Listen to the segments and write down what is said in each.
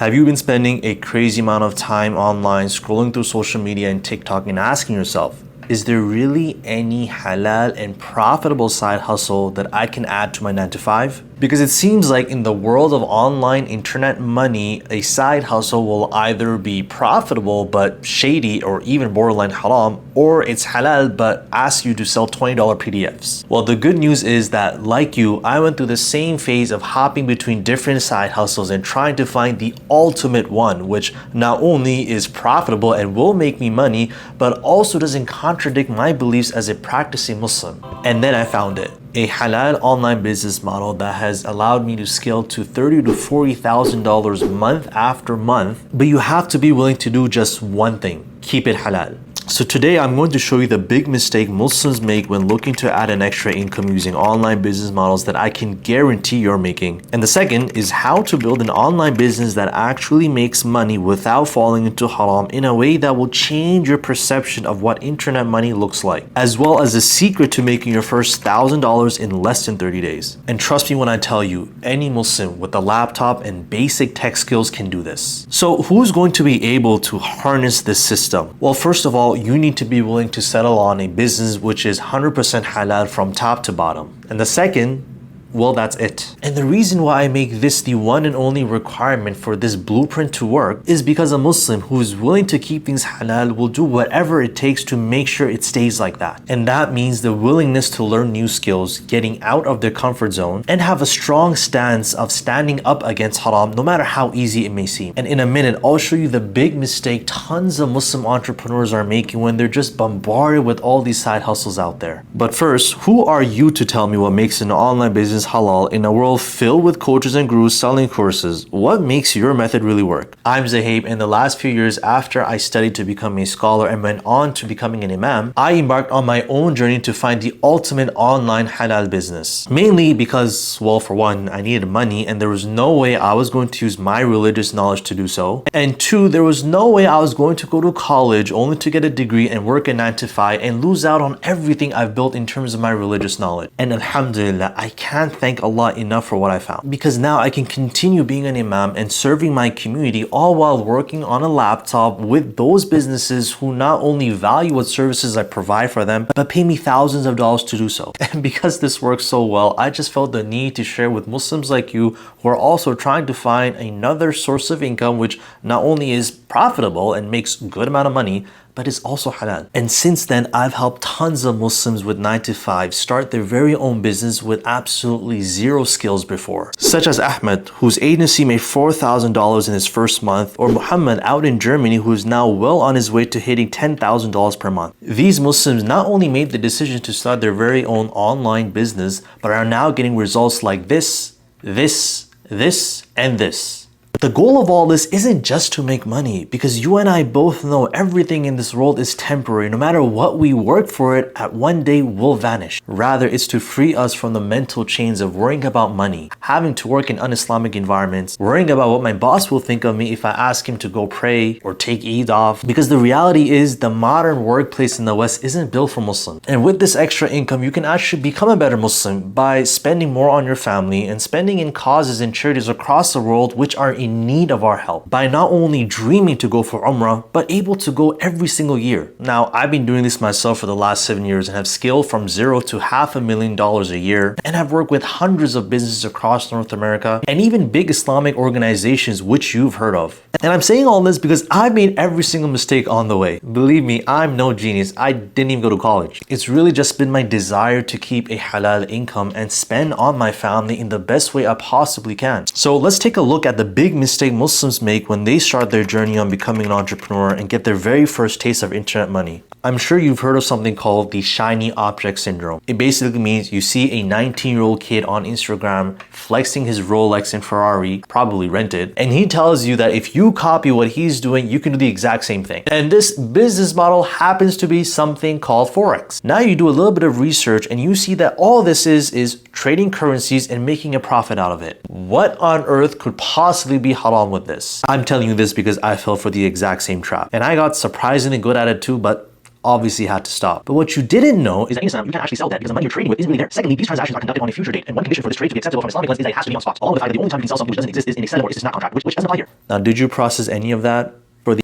Have you been spending a crazy amount of time online scrolling through social media and TikTok and asking yourself, is there really any halal and profitable side hustle that I can add to my 9 to 5? Because it seems like in the world of online internet money, a side hustle will either be profitable but shady or even borderline haram, or it's halal but asks you to sell $20 PDFs. Well, the good news is that, like you, I went through the same phase of hopping between different side hustles and trying to find the ultimate one, which not only is profitable and will make me money, but also doesn't contradict my beliefs as a practicing Muslim. And then I found it. A halal online business model that has allowed me to scale to $30,000 to $40,000 month after month, but you have to be willing to do just one thing: keep it halal. So today I'm going to show you the big mistake Muslims make when looking to add an extra income using online business models that I can guarantee you're making. And the second is how to build an online business that actually makes money without falling into haram in a way that will change your perception of what internet money looks like, as well as the secret to making your first $1,000 in less than 30 days. And trust me when I tell you, any Muslim with a laptop and basic tech skills can do this. So who's going to be able to harness this system? Well, first of all, you need to be willing to settle on a business which is 100% halal from top to bottom. And the second, well, that's it. And the reason why I make this the one and only requirement for this blueprint to work is because a Muslim who is willing to keep things halal will do whatever it takes to make sure it stays like that. And that means the willingness to learn new skills, getting out of their comfort zone, and have a strong stance of standing up against haram no matter how easy it may seem. And in a minute, I'll show you the big mistake tons of Muslim entrepreneurs are making when they're just bombarded with all these side hustles out there. But first, who are you to tell me what makes an online business halal in a world filled with coaches and gurus selling courses? What makes your method really work? I'm Zahab, and the last few years after I studied to become a scholar and went on to becoming an imam, I embarked on my own journey to find the ultimate online halal business. Mainly because, well, for one, I needed money and there was no way I was going to use my religious knowledge to do so. And two, there was no way I was going to go to college only to get a degree and work a 9 to 5 and lose out on everything I've built in terms of my religious knowledge. And alhamdulillah, I can't thank Allah enough for what I found, because now I can continue being an imam and serving my community, all while working on a laptop with those businesses who not only value what services I provide for them, but pay me thousands of dollars to do so. And because this works so well, I just felt the need to share with Muslims like you who are also trying to find another source of income which not only is profitable and makes a good amount of money, but is also halal. And since then, I've helped tons of Muslims with 9 to 5 start their very own business with absolutely zero skills before. Such as Ahmed, whose agency made $4,000 in his first month, or Muhammad out in Germany, who is now well on his way to hitting $10,000 per month. These Muslims not only made the decision to start their very own online business, but are now getting results like this, and this. The goal of all this isn't just to make money, because you and I both know everything in this world is temporary. No matter what we work for it, at one day will vanish. Rather, it's to free us from the mental chains of worrying about money, having to work in un-Islamic environments, worrying about what my boss will think of me if I ask him to go pray or take Eid off. Because the reality is, the modern workplace in the West isn't built for Muslims. And with this extra income, you can actually become a better Muslim by spending more on your family and spending in causes and charities across the world which are in need of our help, by not only dreaming to go for Umrah, but able to go every single year. Now, I've been doing this myself for the last 7 years and have scaled from zero to $500,000 a year, and have worked with hundreds of businesses across North America and even big Islamic organizations which you've heard of. And I'm saying all this because I've made every single mistake on the way. Believe me, I'm no genius. I didn't even go to college. It's really just been my desire to keep a halal income and spend on my family in the best way I possibly can. So let's take a look at the big mistake Muslims make when they start their journey on becoming an entrepreneur and get their very first taste of internet money. I'm sure you've heard of something called the shiny object syndrome. It basically means you see a 19-year-old kid on Instagram flexing his Rolex and Ferrari, probably rented, and he tells you that if you copy what he's doing, you can do the exact same thing. And this business model happens to be something called Forex. Now you do a little bit of research and you see that all this is trading currencies and making a profit out of it. What on earth could possibly be haram with this? I'm telling you this because I fell for the exact same trap. And I got surprisingly good at it too, but obviously had to stop. But what you didn't know is that in Islam, you can't actually sell debt because the money you're trading with isn't really there. Secondly, these transactions are conducted on a future date, and one condition for this trade to be acceptable from Islamic lens is that it has to be on spot. Along with the fact that the only time you can sell something which doesn't exist is in a sell or istisna contract, which doesn't apply here. Now, did you process any of that?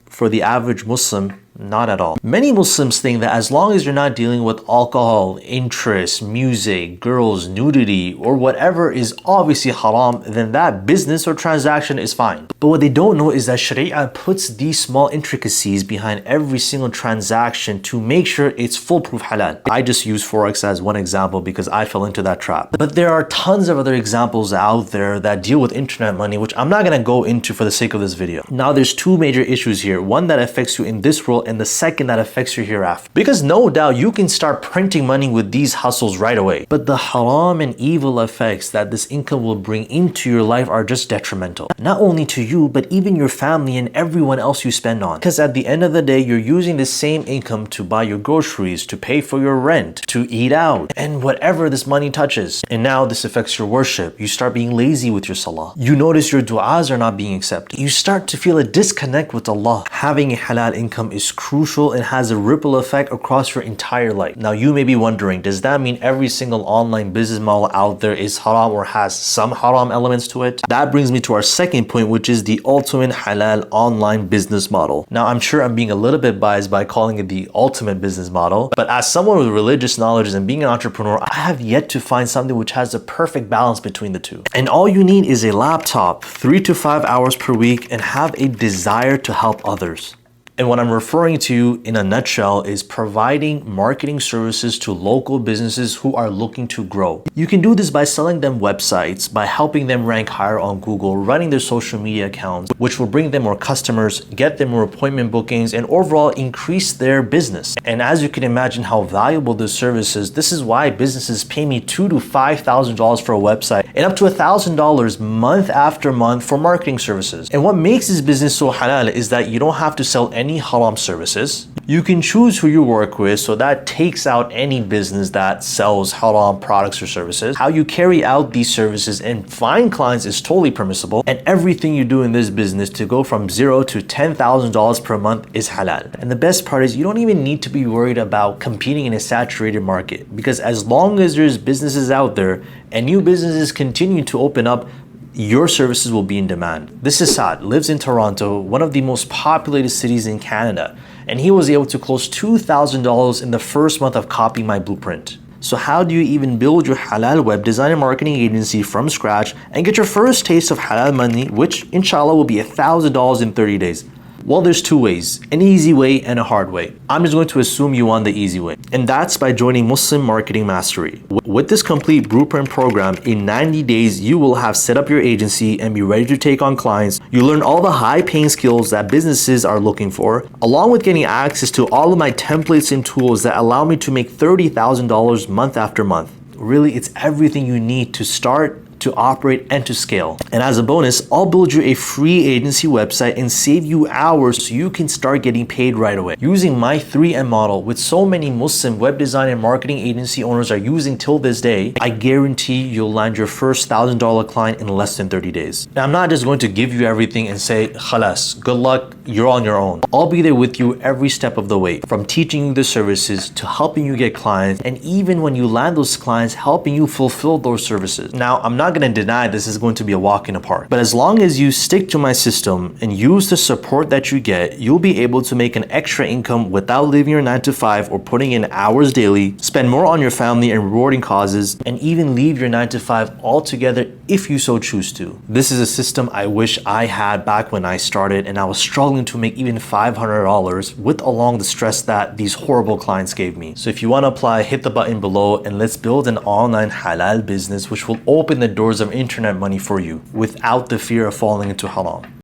For the average Muslim, not at all. Many Muslims think that as long as you're not dealing with alcohol, interest, music, girls, nudity, or whatever is obviously haram, then that business or transaction is fine. But what they don't know is that Sharia puts these small intricacies behind every single transaction to make sure it's foolproof halal. I just use Forex as one example because I fell into that trap. But there are tons of other examples out there that deal with internet money, which I'm not gonna go into for the sake of this video. Now, there's two major issues here. One that affects you in this world, and the second that affects you hereafter. Because no doubt you can start printing money with these hustles right away. But the haram and evil effects that this income will bring into your life are just detrimental. Not only to you, but even your family and everyone else you spend on. Because at the end of the day, you're using the same income to buy your groceries, to pay for your rent, to eat out, and whatever this money touches. And now this affects your worship. You start being lazy with your salah. You notice your du'as are not being accepted. You start to feel a disconnect with Allah. Having a halal income is crucial and has a ripple effect across your entire life. Now, you may be wondering, does that mean every single online business model out there is haram or has some haram elements to it? That brings me to our second point, which is the ultimate halal online business model. Now, I'm sure I'm being a little bit biased by calling it the ultimate business model, but as someone with religious knowledge and being an entrepreneur, I have yet to find something which has a perfect balance between the two. And all you need is a laptop, 3 to 5 hours per week, and have a desire to help others. And what I'm referring to in a nutshell is providing marketing services to local businesses who are looking to grow. You can do this by selling them websites, by helping them rank higher on Google, running their social media accounts, which will bring them more customers, get them more appointment bookings, and overall increase their business. And as you can imagine how valuable this service is, this is why businesses pay me $2,000 to $5,000 for a website and up to $1,000 month after month for marketing services. And what makes this business so halal is that you don't have to sell any haram services. You can choose who you work with, so that takes out any business that sells haram products or services. How you carry out these services and find clients is totally permissible, and everything you do in this business to go from $0 to $10,000 per month is halal. And the best part is you don't even need to be worried about competing in a saturated market, because as long as there's businesses out there and new businesses continue to open up, your services will be in demand. This is Saad, lives in Toronto, one of the most populated cities in Canada, and he was able to close $2,000 in the first month of copying my blueprint. So how do you even build your halal web design and marketing agency from scratch and get your first taste of halal money, which inshallah will be $1,000 in 30 days? Well, there's two ways, an easy way and a hard way. I'm just going to assume you want the easy way, and that's by joining Muslim Marketing Mastery. With this complete blueprint program, in 90 days, you will have set up your agency and be ready to take on clients. You learn all the high-paying skills that businesses are looking for, along with getting access to all of my templates and tools that allow me to make $30,000 month after month. Really, it's everything you need to start, to operate, and to scale. And as a bonus, I'll build you a free agency website and save you hours so you can start getting paid right away. Using my 3M model, which so many Muslim web design and marketing agency owners are using till this day, I guarantee you'll land your first $1,000 client in less than 30 days. Now, I'm not just going to give you everything and say, khalas, good luck, you're on your own. I'll be there with you every step of the way, from teaching you the services to helping you get clients, and even when you land those clients, helping you fulfill those services. Now, I'm not going to deny this is going to be a walk in the park, but as long as you stick to my system and use the support that you get, you'll be able to make an extra income without leaving your 9 to 5 or putting in hours daily, spend more on your family and rewarding causes, and even leave your 9 to 5 altogether if you so choose to. This is a system I wish I had back when I started, and I was struggling to make even $500 with along the stress that these horrible clients gave me. So if you want to apply, hit the button below and let's build an online halal business which will open the doors of internet money for you without the fear of falling into haram.